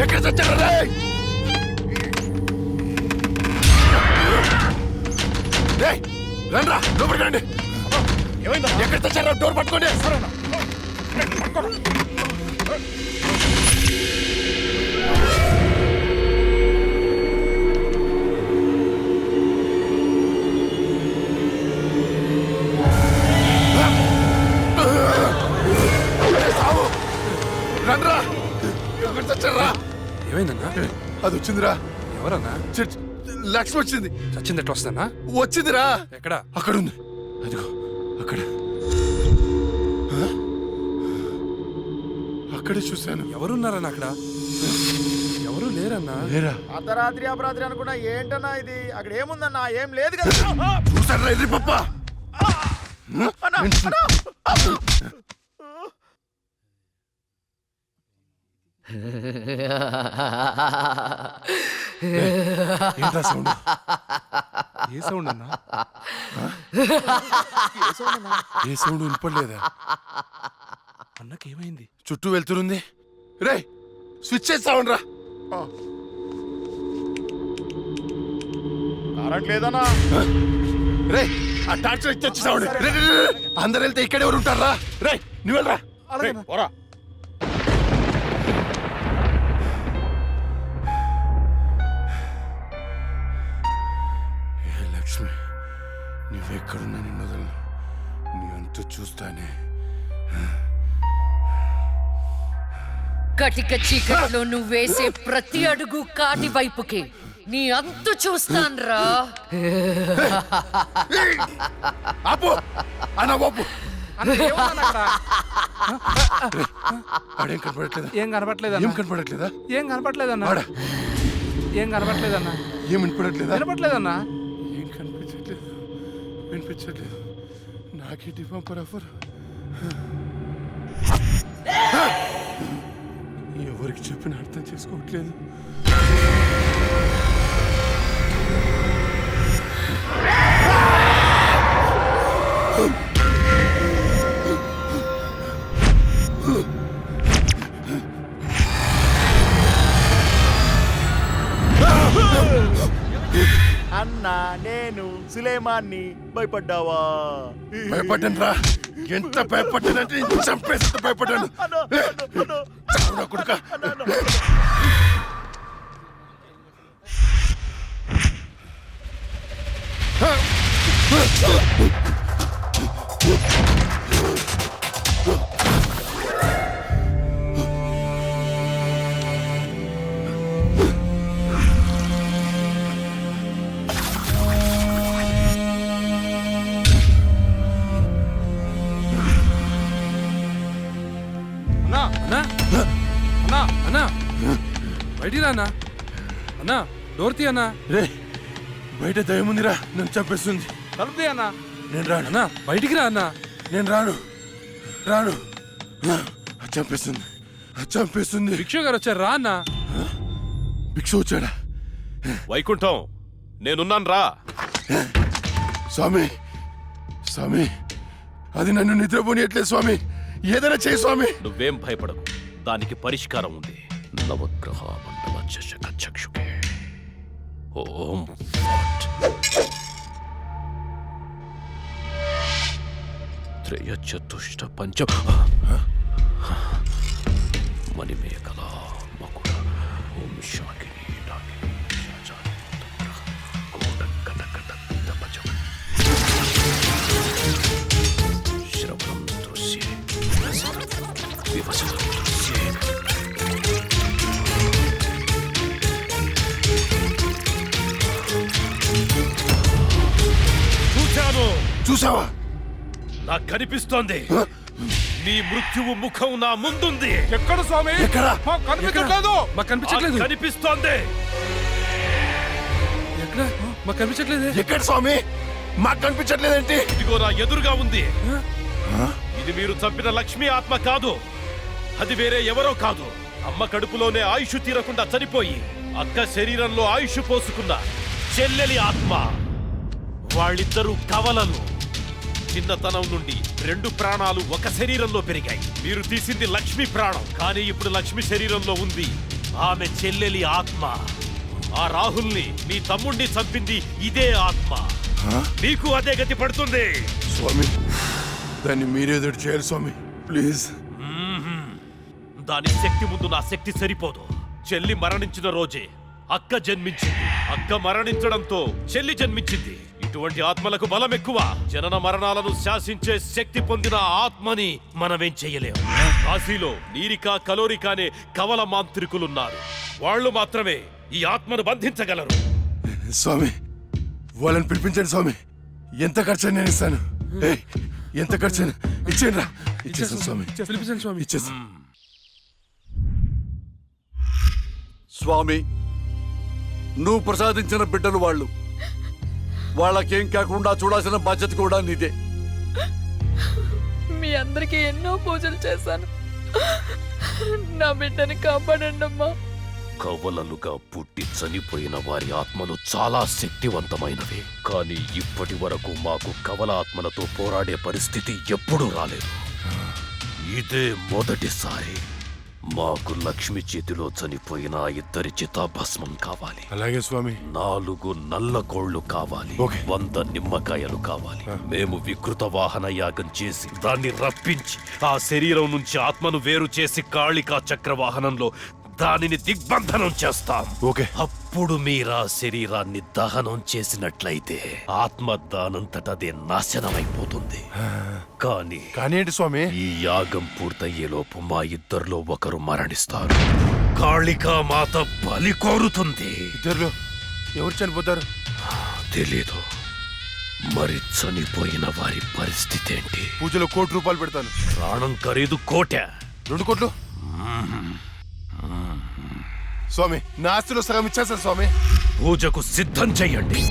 ఎక్కడ చచ్చారా? రండ్రా లోపలికి రండి. ఎక్కడ చచ్చారా? డోర్ పట్టుకోండి. రండ్రా. ఎక్కడ చచ్చారా? ఏమైందన్నా? అది వచ్చిందిరా. ఎవరన్నా? లక్ష్మి వచ్చింది. చచ్చింది ఎట్లా వస్తుందన్నా? వచ్చిందిరా. ఎక్కడ? అక్కడ ఉంది. అదిగో అక్కడ. అక్కడే చూశాను. ఎవరున్నారన్నా అక్కడ? ఎవరు లేరన్నా. లేరా? అర్ధరాత్రి అపరాత్రి అనుకున్నా. ఏంటన్నా ఇది? అక్కడ ఏముందన్నా? ఏం లేదు కదా. చూసారా ఎర్రి పప్ప? ఏంటా సౌండ్? ఏ సౌండ్ అన్నా? ఏ సౌండ్ వినపడలేదా? అన్నకేమైంది? చుట్టూ వెళ్తురుంది. రే స్విచ్ చేసి సౌండ్ రా. కరెంట్ లేదన్నా. రే ఆ టార్చ్ లైట్ వచ్చి సౌండ్. అందరు వెళ్తే ఇక్కడ ఎవరు ఉంటారా? రే నువ్వు వెళ్ళరా. పోరా. లక్ష్మి నువ్వెక్కడున్నా నిన్ను వదలను. నీ అంతు చూస్తానే. కటిక చీకట్లో నువ్వు వేసే ప్రతి అడుగు కాటి వైపుకి నీ అంతు చూస్తాన్రా. ఆపు అన్న బాపు. ఆడేం కనపడట్లేదా? ఏం కనపట్లేదా? ఏం కనపడట్లేదా? ఏం కనపట్లేదన్నా. ఏం కనపట్లేదన్నా. ఏం వినపడట్లేదా? వినపట్లేదన్నా. ఏం కనిపించట్లేదు, వినిపించట్లేదు. నాకేంటి పంపర్ ఆఫర్? ఎవరికి చెప్పిన అర్థం చేసుకోవట్లేదు. అన్నా నేను సులేమాన్ని. భయపడ్డావా? భయపడ్డాను రా. ఎంత భయపడ్డానంటే చంపేసి భయపడ్డాను. కొడుక బయటికి రా అన్నా. అన్నా డోర్ తీ అన్నా. రే బయట దయ్యం ఉందిరా, నన్ను చంపేస్తుంది. తలుపు అన్నా. నేను రాను అన్నా. బయటికి రా అన్నా. నేను రాను రాను. చంపేస్తుంది, చంపేస్తుంది. భిక్షు గారు వచ్చారు రా అన్నా. భిక్ష వచ్చాడా? వైకుంఠం నేనున్నాను రా. స్వామి స్వామి అది నన్ను నిద్రపోనియట్లేదు స్వామి. ఏదైనా చేయి స్వామి. నువ్వేం భయపడకు, దానికి పరిష్కారం ఉంది. నవగ్రహ మండల చషక చక్షుకే ఓం త్రయ చతుష్ట పంచ మణిమేకల మకుల ఓం శాకిని నాగిని శాచాని కోటకటకట తపజం శ్రవణం దృశ్యే వివసనం దృశ్యే. చూసావా? నాకు కనిపిస్తోంది. నీ మృత్యువు ముఖం నా ముందుంది. ఎక్కడ స్వామి? ఎక్కడ? కనిపించట్లేదు. మాకు కనిపించట్లేదు. కనిపిస్తోంది. ఎక్కడ? మాకు కనిపించట్లేదు. ఎక్కడ స్వామి? మాకు కనిపించట్లేదేంటి? ఇదిగో నా ఎదురుగా ఉంది. ఇది మీరు చంపిన లక్ష్మీ ఆత్మ కాదు. అది వేరే ఎవరో కాదు. అమ్మ కడుపులోనే ఆయుష్ తీరకుండా చనిపోయి అక్క శరీరంలో ఆయుష్ పోసుకున్న చెల్లెలి ఆత్మ. వాళ్ళిద్దరూ కవలలు. చిన్నతనం నుండి 2 ప్రాణాలు ఒక శరీరంలో పెరిగాయి. మీరు తీసింది లక్ష్మి ప్రాణం, కానీ ఇప్పుడు లక్ష్మి శరీరంలో ఉంది ఆమె చెల్లెలి ఆత్మ. ఆ రాహుల్ని మీ తమ్ముణ్ణి చంపింది ఇదే ఆత్మ. మీకు అదే గతి పడుతుంది. స్వామి దాన్ని మీరేదో చేయాలి స్వామి, ప్లీజ్. దాని శక్తి ముందు నా శక్తి సరిపోదు. చెల్లి మరణించిన రోజే అక్క జన్మించింది. అక్క మరణించడంతో చెల్లి జన్మించింది. ఇటువంటి ఆత్మలకు బలం ఎక్కువ. జనన మరణాలను శాసించే శక్తి పొందిన ఆత్మని మనమేం చెయ్యలేము. కాశీలో నీరిక కలోరిక అనే కవల మాంత్రికులున్నారు. వాళ్ళు మాత్రమే ఈ ఆత్మను బంధించగలరు. స్వామి వాళ్ళని పిలిపించండి స్వామి. ఎంత ఖర్చు నేను ఇస్తాను. ఏయ్, ఎంత ఖర్చు ఇచ్చేయండి రా. ఇచ్చేసాను స్వామి, పిలిపించండి స్వామి. ఇచ్చేసాను. స్వామి, నువ్వు ప్రసాదించిన బిడ్డలు వాళ్ళు. వాళ్ళకేం కాకుండా చూడాల్సిన బాధ్యత కూడా నీదే. మీ అందరికీ ఎన్నో పూజలు చేశాను. నా బిడ్డని కాపాడండి అమ్మా. కవలలుగా పుట్టి చనిపోయిన వారి ఆత్మలు చాలా శక్తివంతమైనవి. కానీ ఇప్పటి వరకు మాకు కవల ఆత్మలతో పోరాడే పరిస్థితి ఎప్పుడూ రాలేదు. ఇదే మొదటిసారి. మాకు లక్ష్మి చేతిలో చనిపోయిన 2 చితాభస్మం కావాలి. అలాగే స్వామి. 4 నల్ల కోళ్లు కావాలి. ఓకే. 100 నిమ్మకాయలు కావాలి. మేము వికృత వాహన యాగం చేసి దాన్ని రప్పించి ఆ శరీరం నుంచి ఆత్మను వేరు చేసి కాళికా చక్ర వాహనంలో దానిని దిగ్బంధనం చేస్తాం. ఓకే. అప్పుడు మీరా శరీరాన్ని దహనం చేసినట్లయితే ఆత్మ దానంతటదే నాశనమైపోతుంది. కానీ ఏంటి స్వామి? ఈ యాగం పూర్తయ్యేలోపు మా ఇద్దరిలో ఒకరు మరణిస్తారు. కాళికా మాత బలి కోరుతుంది. ఇద్దరులో ఎవరు చనిపోతారు? తెలీదు. మరి చనిపోయిన వారి పరిస్థితి ఏంటి? పూజలో 1 కోటి రూపాయలు పెడతాను. ప్రాణం ఖరీదు 1 కోటి. 2 కోట్లు స్వామి. నా ఆస్తిలో సగం ఇచ్చేస్తాను స్వామి. పూజకు సిద్ధం చెయ్యండి.